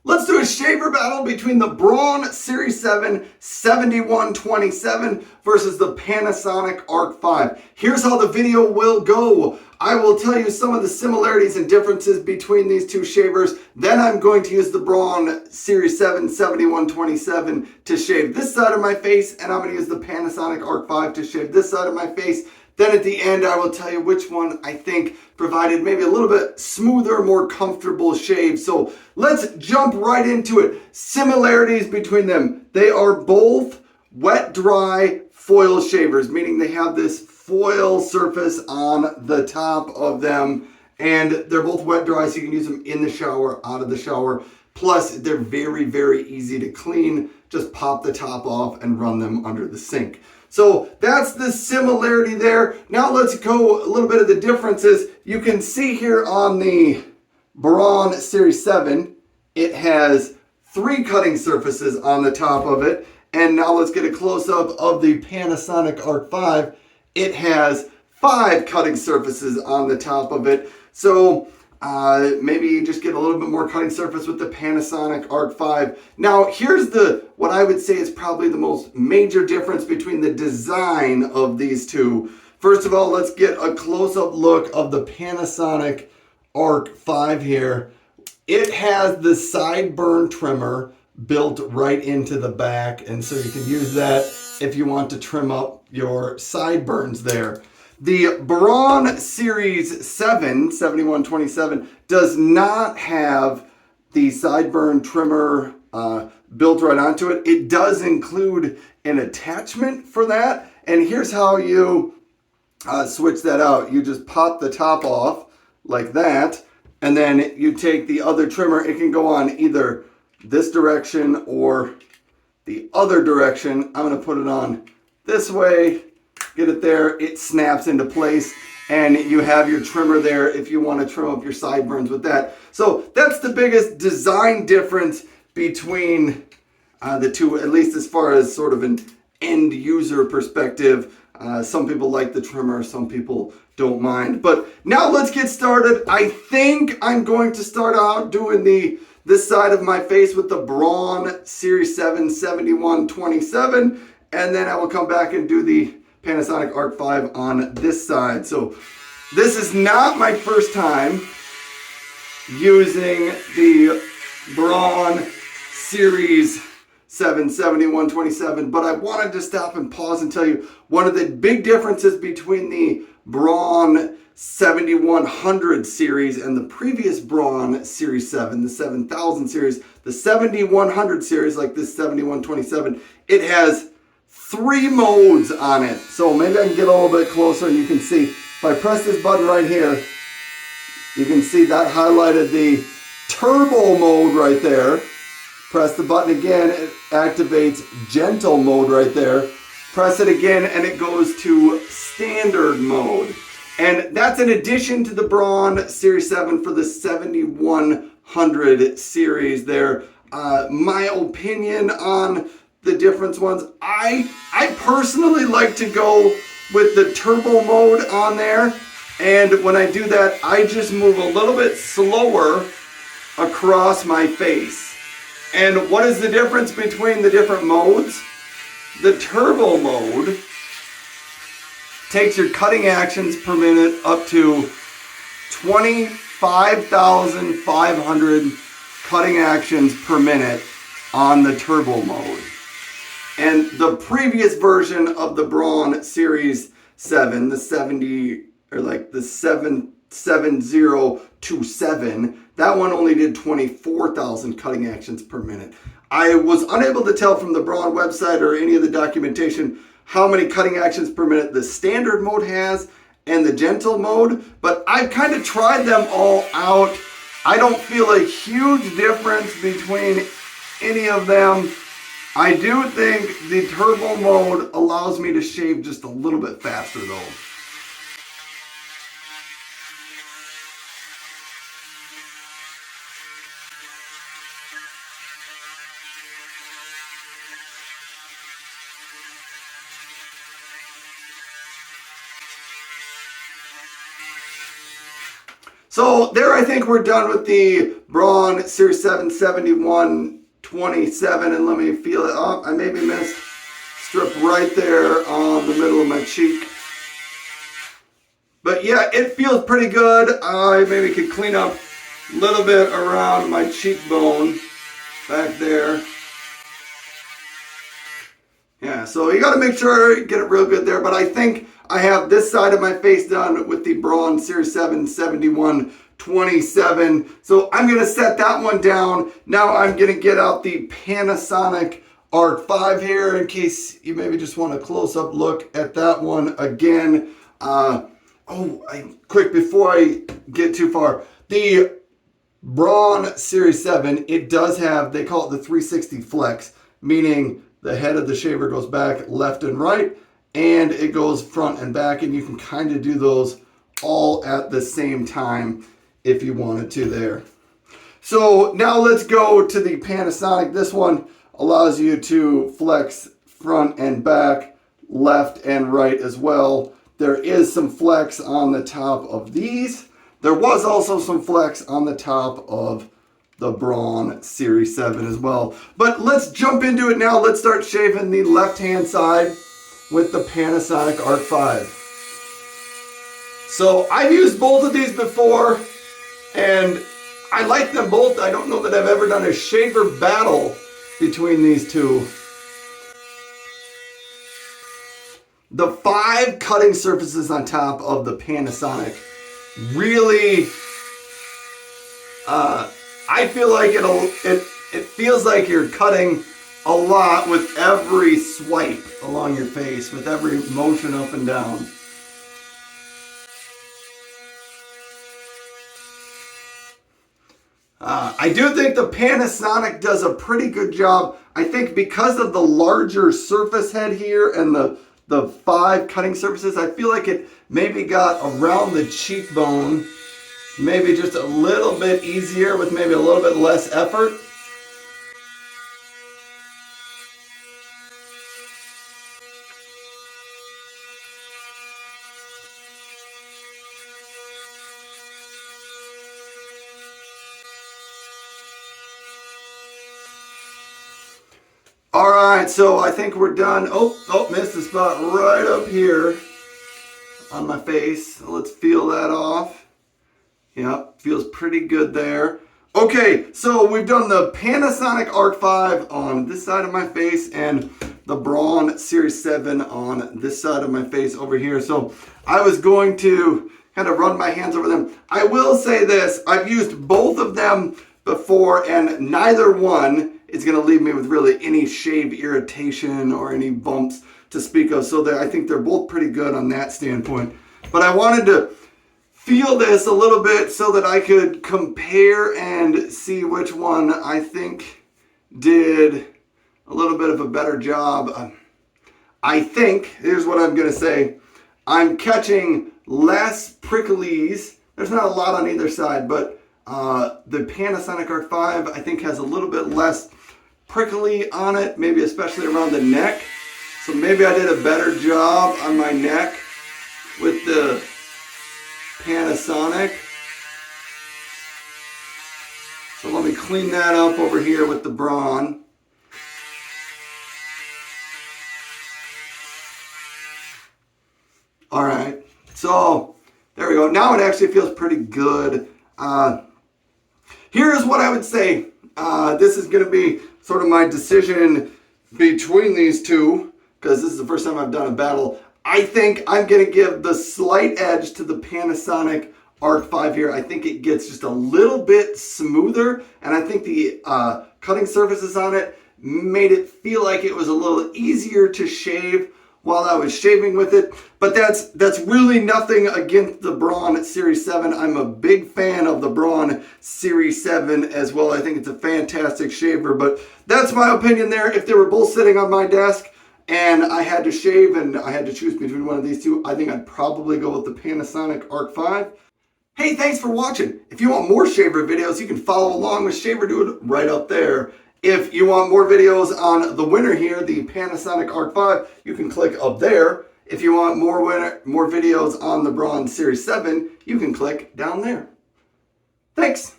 Let's do a shaver battle between the Braun Series 7 7127 versus the Panasonic ARC 5. Here's how the video will go. I will tell you some of the similarities and differences between these two shavers. Then I'm going to use the Braun Series 7 7127 to shave this side of my face, and I'm going to use the Panasonic ARC 5 to shave this side of my face. Then at the end, I will tell you which one I think provided maybe a little bit smoother, more comfortable shave. So let's jump right into it. Similarities between them. They are both wet-dry foil shavers, meaning they have this foil surface on the top of them. And they're both wet-dry, so you can use them in the shower, out of the shower. Plus, they're very, very easy to clean. Just pop the top off and run them under the sink. So that's the similarity there. Now let's go a little bit of the differences. You can see here on the Braun Series 7, it has 3 cutting surfaces on the top of it. And now let's get a close-up of the Panasonic ARC 5. It has 5 cutting surfaces on the top of it. So maybe you just get a little bit more cutting surface with the Panasonic ARC 5. Now here's what I would say is probably the most major difference between the design of these two. First of all, let's get a close-up look of the Panasonic ARC 5 here. It has the sideburn trimmer built right into the back, and so you can use that if you want to trim up your sideburns there. The Braun Series 7 7127 does not have the sideburn trimmer built right onto it. It does include an attachment for that, and here's how you switch that out. You just pop the top off like that, and then you take the other trimmer. It can go on either this direction or the other direction. I'm going to put it on this way. Get it there, it snaps into place, and you have your trimmer there if you want to trim up your sideburns with that. So that's the biggest design difference between the two, at least as far as sort of an end user perspective. Some people like the trimmer, some people don't mind. But now let's get started. I think I'm going to start out doing this side of my face with the Braun Series 7 7127, and then I will come back and do the Panasonic ARC 5 on this side. So this is not my first time using the Braun Series 7 7127, but I wanted to stop and pause and tell you one of the big differences between the Braun 7100 series and the previous Braun Series 7, the 7000 series. The 7100 series, like this 7127, it has 3 modes on it. So maybe I can get a little bit closer and you can see. If I press this button right here, you can see that highlighted the turbo mode right there. Press the button again, it activates gentle mode right there. Press it again and it goes to standard mode. And that's in addition to the Braun Series 7 for the 7100 series there. My opinion on the different ones, I personally like to go with the turbo mode on there, and when I do that, I just move a little bit slower across my face. And what is the difference between the different modes? The turbo mode takes your cutting actions per minute up to 25,500 cutting actions per minute on the turbo mode. And the previous version of the Braun Series 7, the 7027, that one only did 24,000 cutting actions per minute. I was unable to tell from the Braun website or any of the documentation how many cutting actions per minute the standard mode has and the gentle mode, but I've kind of tried them all out. I don't feel a huge difference between any of them. I do think the turbo mode allows me to shave just a little bit faster though. So there I think we're done with the Braun Series 7 7127, and let me feel it up. I maybe missed strip right there on the middle of my cheek. But yeah, it feels pretty good. I maybe could clean up a little bit around my cheekbone back there. Yeah, so you got to make sure you get it real good there. But I think I have this side of my face done with the Braun Series 7 7127. So I'm going to set that one down. Now I'm going to get out the Panasonic ARC 5 here in case you maybe just want a close-up look at that one again. Quick, before I get too far, the Braun Series 7, it does have, they call it the 360 flex, meaning the head of the shaver goes back left and right, and it goes front and back, and you can kind of do those all at the same time if you wanted to there. So now let's go to the Panasonic. This one allows you to flex front and back, left and right as well. There is some flex on the top of these. There was also some flex on the top of the Braun Series 7 as well. But let's jump into it now. Let's start shaving the left-hand side with the Panasonic ARC 5. So I've used both of these before, and I like them both. I don't know that I've ever done a shaver battle between these two. The 5 cutting surfaces on top of the Panasonic really, I feel like it feels like you're cutting a lot with every swipe along your face, with every motion up and down. I do think the Panasonic does a pretty good job. I think because of the larger surface head here and the 5 cutting surfaces, I feel like it maybe got around the cheekbone maybe just a little bit easier with maybe a little bit less effort. All right, so I think we're done. Oh, missed the spot right up here on my face. Let's feel that off. Yep, feels pretty good there. Okay, so we've done the Panasonic ARC 5 on this side of my face and the Braun Series 7 on this side of my face over here. So I was going to kind of run my hands over them. I will say this, I've used both of them before, and neither one is going to leave me with really any shave irritation or any bumps to speak of. So I think they're both pretty good on that standpoint. But I wanted to feel this a little bit so that I could compare and see which one I think did a little bit of a better job. I think, here's what I'm going to say, I'm catching less pricklies. There's not a lot on either side, but the Panasonic ARC 5 I think has a little bit less prickly on it, maybe especially around the neck. So maybe I did a better job on my neck with the Panasonic. So let me clean that up over here with the Braun. All right, so there we go. Now it actually feels pretty good. Here's what I would say. This is going to be sort of my decision between these two, because this is the first time I've done a battle. I think I'm going to give the slight edge to the Panasonic ARC 5 here. I think it gets just a little bit smoother, and I think the cutting surfaces on it made it feel like it was a little easier to shave while I was shaving with it. But that's really nothing against the Braun Series 7. I'm a big fan of the Braun Series 7 as well. I think it's a fantastic shaver, but that's my opinion there. If they were both sitting on my desk and I had to shave and I had to choose between one of these two, I think I'd probably go with the Panasonic ARC 5. Hey, thanks for watching. If you want more shaver videos, you can follow along with Shaver Dude right up there. If you want more videos on the winner here, the Panasonic ARC 5, you can click up there. If you want more videos on the Braun Series 7, you can click down there. Thanks.